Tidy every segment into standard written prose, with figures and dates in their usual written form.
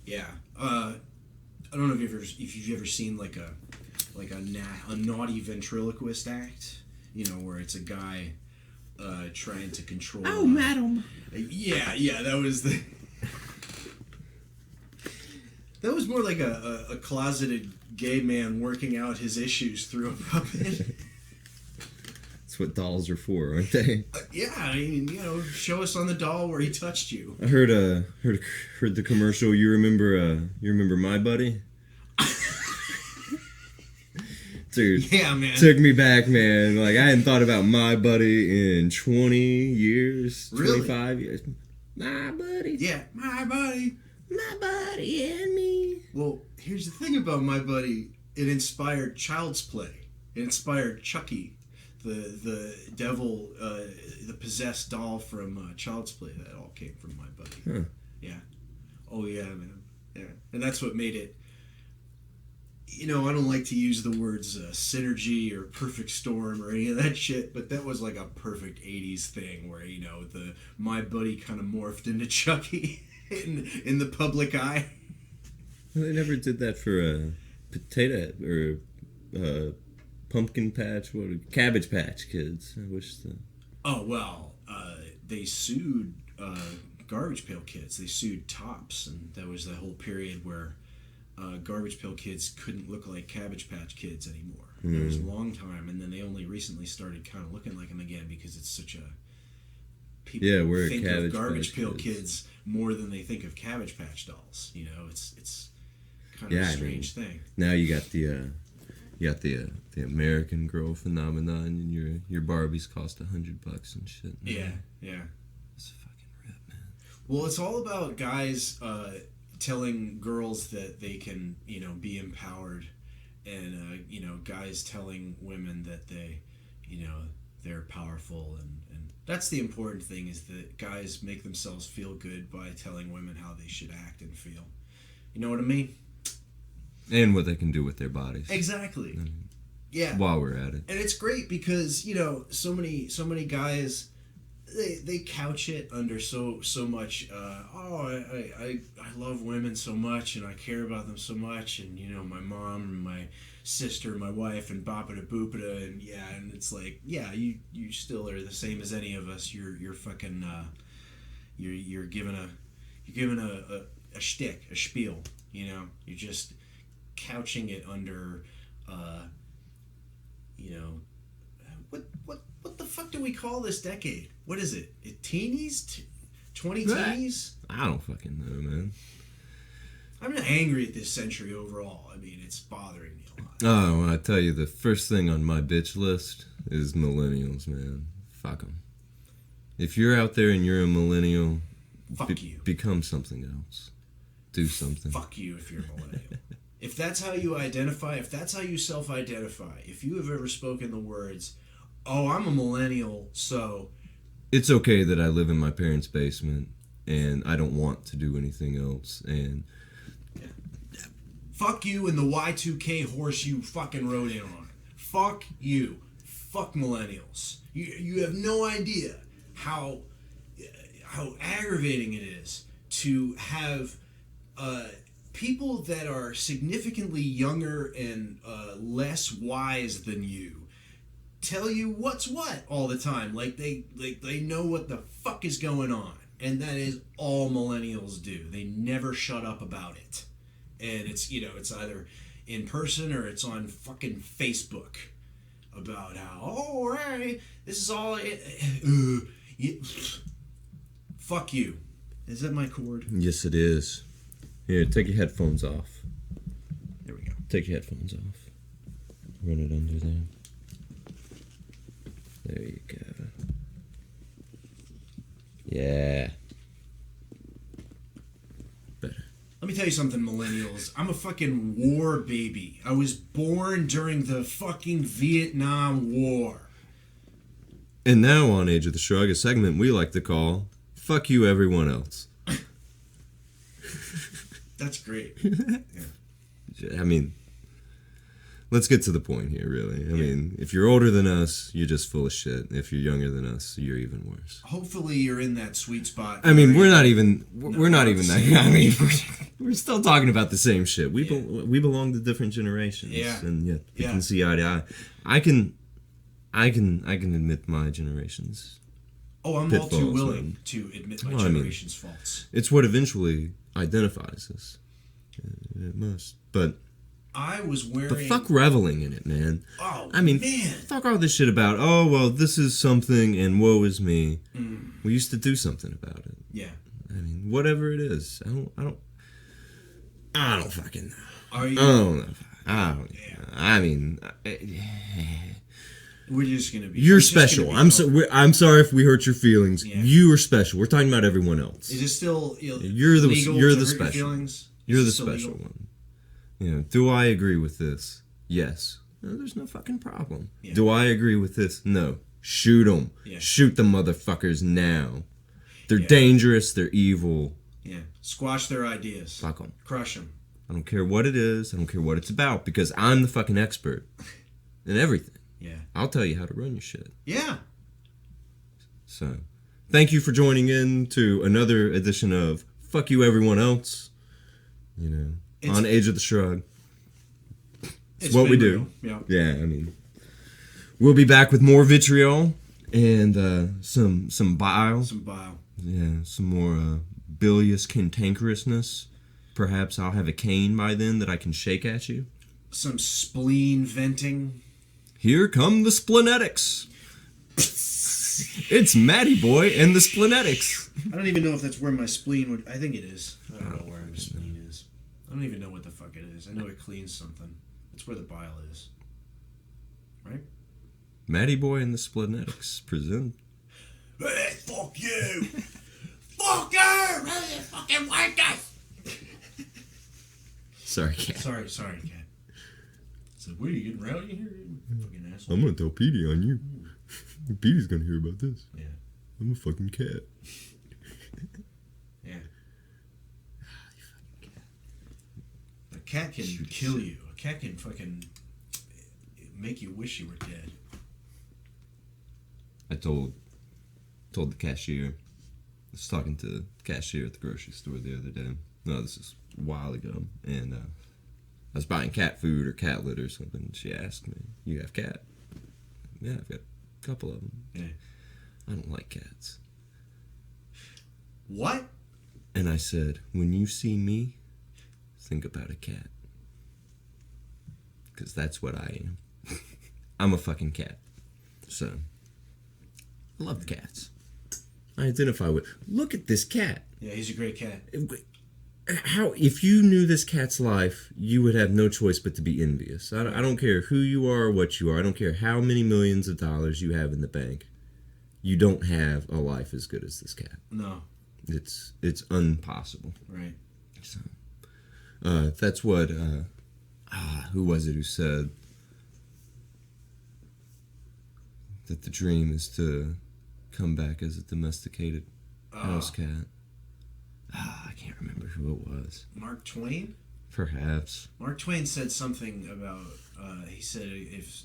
Yeah. I don't know if you've ever seen like a naughty ventriloquist act. You know, where it's a guy trying to control. Oh, madam. Yeah. That was the. That was more like a closeted gay man working out his issues through a puppet. That's what dolls are for, aren't they? Yeah, I mean, show us on the doll where he touched you. I heard the commercial. You remember My Buddy? Dude, yeah, man. Took me back, man. Like, I hadn't thought about My Buddy in 20 years, really? 25 years. My buddy. Yeah, my buddy. My buddy and me. Well, here's the thing about My Buddy. It inspired Child's Play. It inspired Chucky, the devil, the possessed doll from Child's Play. That all came from My Buddy. Huh. Yeah. Oh, yeah, man. Yeah. And that's what made it. I don't like to use the words synergy or perfect storm or any of that shit, but that was like a perfect 80s thing where, the My Buddy kind of morphed into Chucky in the public eye. Well, they never did that for a potato or pumpkin patch, Cabbage Patch Kids. I wish the... Oh, well, they sued Garbage Pail Kids. They sued Tops, and that was the whole period where Garbage Pail Kids couldn't look like Cabbage Patch Kids anymore. It was a long time, and then they only recently started kind of looking like them again because it's such a... People think of Garbage Pail Kids more than they think of Cabbage Patch dolls. It's kind of a strange thing. Now you got the American Girl phenomenon, and your Barbies cost $100 and shit. Yeah. It's fucking rip, man. Well, it's all about guys telling girls that they can, be empowered, and guys telling women that they, they're powerful, and that's the important thing, is that guys make themselves feel good by telling women how they should act and feel. You know what I mean? And what they can do with their bodies. Exactly. Yeah. While we're at it. And it's great because, so many guys, they couch it under so much, I love women so much, and I care about them so much, and, my mom and my sister, my wife, and boppada booppada, and it's like, you still are the same as any of us. You're fucking, you're given a shtick, a spiel, you're just couching it under, what the fuck do we call this decade? What is it? Teenies? 20 teenies? I don't fucking know, man. I'm not angry at this century overall. I mean, it's bothering me a lot. Oh, well, I tell you, the first thing on my bitch list is millennials, man. Fuck them. If you're out there and you're a millennial, fuck you. Become something else. Do something. Fuck you if you're a millennial. If that's how you identify, if that's how you self-identify, if you have ever spoken the words, oh, I'm a millennial, so... It's okay that I live in my parents' basement and I don't want to do anything else, and... Fuck you and the Y2K horse you fucking rode in on. Fuck you. Fuck millennials. You have no idea how aggravating it is to have people that are significantly younger and less wise than you tell you what's what all the time. Like they know what the fuck is going on. And that is all millennials do. They never shut up about it. And it's, it's either in person or it's on fucking Facebook about how, oh, hey, this is all fuck you. Is that my cord? Yes, it is. Here, take your headphones off. There we go. Take your headphones off. Run it under there. There you go. Yeah. Better. Let me tell you something, millennials. I'm a fucking war baby. I was born during the fucking Vietnam War. And now on Age of the Shrug, a segment we like to call Fuck You Everyone Else. That's great. Yeah. I mean, let's get to the point here, really. I mean, if you're older than us, you're just full of shit. If you're younger than us, you're even worse. Hopefully you're in that sweet spot. I mean, we're not even that. I mean, We're still talking about the same shit. We belong to different generations, and yet we can see eye to eye. I can admit my generation's. Oh, I'm all too willing to admit my generation's faults. It's what eventually identifies us. It must, but. I was wearing. But fuck reveling in it, man. Oh, man. Fuck all this shit about, oh, well, this is something and woe is me. We used to do something about it. Yeah. I mean, whatever it is. I don't fucking know. Are you? I don't know. I don't know. I mean... We're just going to be... You're special. I'm sorry if we hurt your feelings. Yeah. You are special. We're talking about everyone else. Is it still you're the legal you're to the hurt special. Your feelings? You're the special one. You know, do I agree with this? Yes. No, there's no fucking problem. Yeah. Do I agree with this? No. Shoot them. Yeah. Shoot the motherfuckers now. They're dangerous. They're evil. Yeah. Squash their ideas. Fuck them. Crush them. I don't care what it is. I don't care what it's about because I'm the fucking expert in everything. Yeah. I'll tell you how to run your shit. Yeah. So, thank you for joining in to another edition of Fuck You Everyone Else. You know. On Age of the Shrug. It's what we do. Yeah. Yeah, I mean. We'll be back with more vitriol and some bile. Some bile. Yeah, some more bilious cantankerousness. Perhaps I'll have a cane by then that I can shake at you. Some spleen venting. Here come the splenetics. It's Matty Boy and the splenetics. I don't even know if that's where my spleen would... I think it is. I don't know where my spleen is. I don't even know what the fuck it is. I know it cleans something. It's where the bile is. Right? Matty Boy and the Splenetics present. Hey, fuck you! Fuck you! Really fucking wake us! Sorry, Cat. Sorry, Cat. So, what are you getting rowdy here? Fucking asshole. I'm gonna tell Petey on you. Petey's gonna hear about this. Yeah. I'm a fucking cat. Yeah. A cat can kill you. A cat can fucking make you wish you were dead. I told the cashier. I was talking to the cashier at the grocery store the other day. No, this is a while ago. And I was buying cat food or cat litter or something. And she asked me, "You have cat?" Yeah, I've got a couple of them. Yeah. I don't like cats. What? And I said, when you see me, think about a cat. Because that's what I am. I'm a fucking cat. So, I love cats. I identify with... Look at this cat. Yeah, he's a great cat. If you knew this cat's life, you would have no choice but to be envious. I don't care who you are or what you are. I don't care how many millions of dollars you have in the bank. You don't have a life as good as this cat. No. It's impossible. Right. So, that's what... who was it who said that the dream is to come back as a domesticated house cat? I can't remember who it was. Mark Twain? Perhaps. Mark Twain said something about, he said if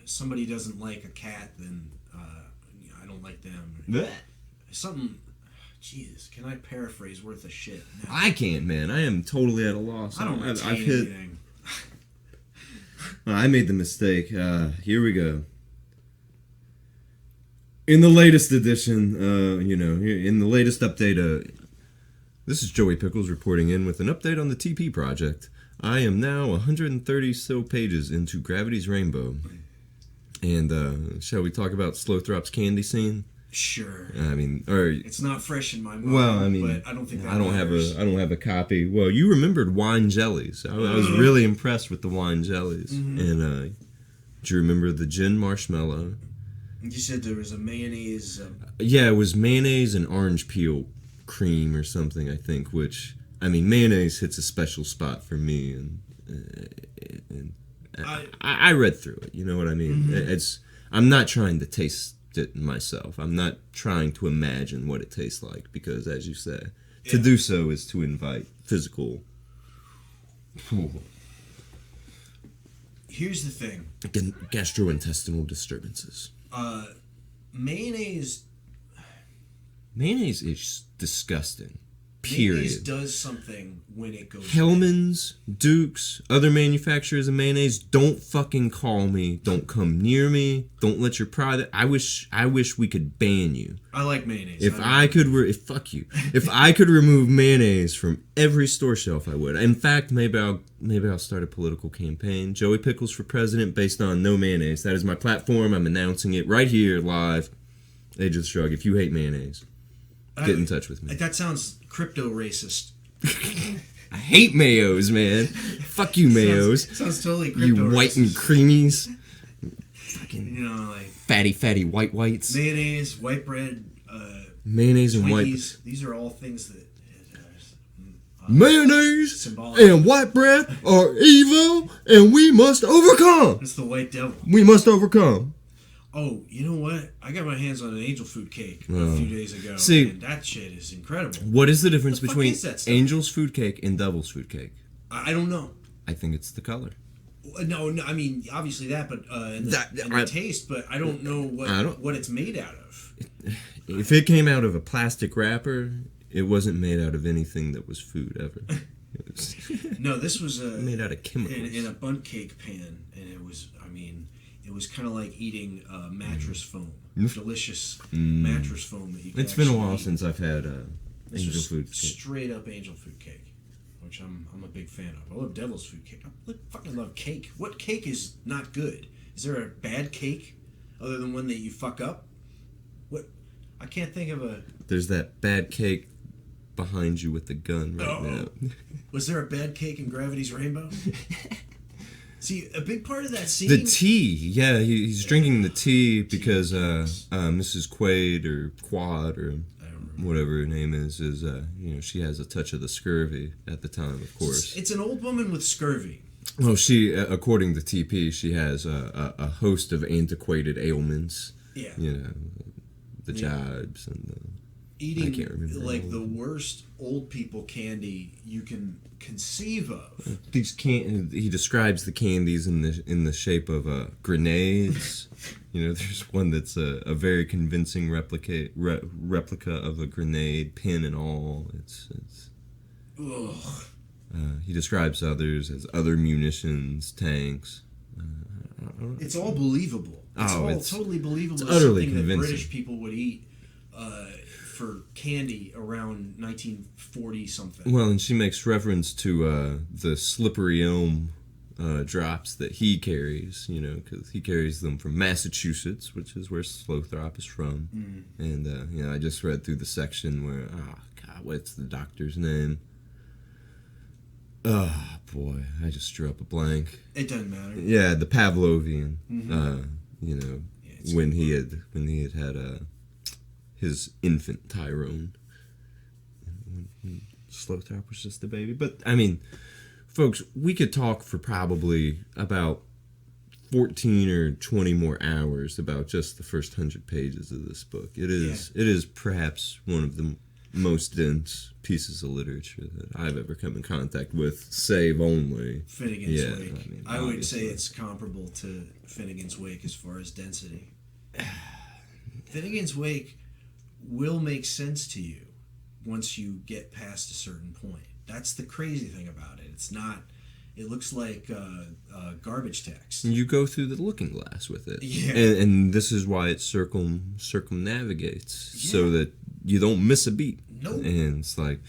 somebody doesn't like a cat, then I don't like them. Blech. Something, Jesus, can I paraphrase worth a shit? No. I can't, man. I am totally at a loss. I don't retain anything. I made the mistake. Here we go. In the latest edition, in the latest update, this is Joey Pickles reporting in with an update on the TP project. I am now 130 so pages into Gravity's Rainbow. And shall we talk about Slothrop's candy scene? Sure. I mean, it's not fresh in my mind. Well, I mean, but I don't think that I don't have a copy. Well, you remembered wine jellies. I was really impressed with the wine jellies. Mm-hmm. And do you remember the gin marshmallow? You said there was a mayonnaise. Yeah, it was mayonnaise and orange peel cream or something, I think. Which, I mean, mayonnaise hits a special spot for me, and I read through it. You know what I mean? Mm-hmm. I'm not trying to taste it myself. I'm not trying to imagine what it tastes like because, as you say, to do so is to invite physical. Here's the thing: gastrointestinal disturbances. Mayonnaise. Mayonnaise is disgusting. Period. Mayonnaise does something when it goes Hellman's, Duke's, other manufacturers of mayonnaise, don't fucking call me. Don't come near me. Don't let your product. I wish we could ban you. I like mayonnaise. If I could, fuck you. If I could remove mayonnaise from every store shelf, I would. In fact, maybe I'll start a political campaign. Joey Pickles for president, based on no mayonnaise. That is my platform. I'm announcing it right here, live. Age of the Shrug. If you hate mayonnaise, get in touch with me. That sounds crypto racist. I hate mayos, man. Fuck you, mayos. Sounds totally crypto You white racist. and creamies. Fucking like fatty whites. mayonnaise, white bread, mayonnaise and white. These are all things that Mayonnaise symbolic. and white bread are evil, and we must overcome. It's the white devil. We must overcome. Oh, you know what? I got my hands on an angel food cake a few days ago. See, and that shit is incredible. What is the difference What the fuck between is that stuff? Angel's food cake and Devil's food cake? I don't know. I think it's the color. No, I mean obviously that, but the taste. But I don't know what it's made out of. If it came out of a plastic wrapper, it wasn't made out of anything that was food ever. No, this was made out of chemicals in a bundt cake pan, and it was. I mean, it was kind of like eating mattress foam, delicious mattress foam that you. It's been a while since I've had angel food cake. Straight up angel food cake, which I'm a big fan of. I love devil's food cake. I fucking love cake. What cake is not good? Is there a bad cake other than one that you fuck up? What? I can't think of a. There's that bad cake behind you with the gun right now. Was there a bad cake in Gravity's Rainbow? See, a big part of that scene. The tea, yeah, he's drinking the tea because Mrs. Quaid or Quad or whatever her name is she has a touch of the scurvy at the time, of course. It's an old woman with scurvy. Well, she, according to TP, she has a host of antiquated ailments. Yeah. You know, the jibes and the... Eating I can't remember like the worst old people candy you can conceive of. He describes the candies in the shape of grenades. You know, there's one that's a very convincing replica of a grenade, pin and all. It's Ugh. He describes others as other munitions, tanks. It's all believable. It's totally believable. It's as utterly something convincing. that British people would eat for candy around 1940 something. Well, and she makes reference to the slippery elm drops that he carries, you know, because he carries them from Massachusetts, which is where Slothrop is from. And, I just read through the section where, what's the doctor's name? Oh, boy, I just drew up a blank. It doesn't matter. Yeah, the Pavlovian, when he had his infant Tyrone. When Slothrop was just a baby. But, I mean, folks, we could talk for probably about 14 or 20 more hours about just the first 100 pages of this book. It is perhaps one of the most dense pieces of literature that I've ever come in contact with, save only Finnegan's Wake. I would say it's comparable to Finnegan's Wake as far as density. Finnegan's Wake will make sense to you once you get past a certain point. That's the crazy thing about it. It's not. It looks like garbage text. You go through the looking glass with it, yeah. And this is why it circumnavigates so that you don't miss a beat. Nope. And it's like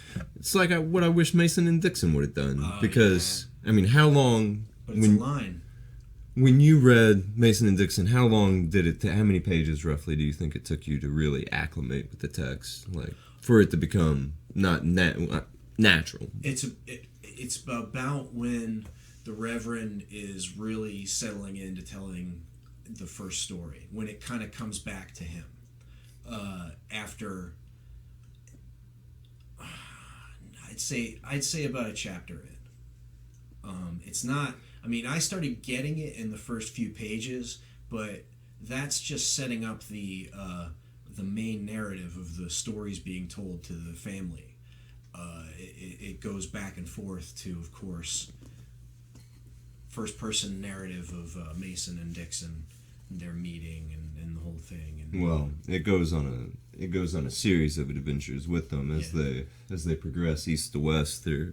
what I wish Mason and Dixon would have done because I mean, how long? But it's a line. When you read Mason and Dixon, how long did it? How many pages roughly do you think it took you to really acclimate with the text, like for it to become not natural? It's about when the Reverend is really settling into telling the first story, when it kind of comes back to him after. I'd say about a chapter in. It's not. I mean, I started getting it in the first few pages, but that's just setting up the main narrative of the stories being told to the family. It goes back and forth to, of course, first-person narrative of Mason and Dixon, and their meeting, and the whole thing. And well, it goes on a series of adventures with them as they progress east to west. They're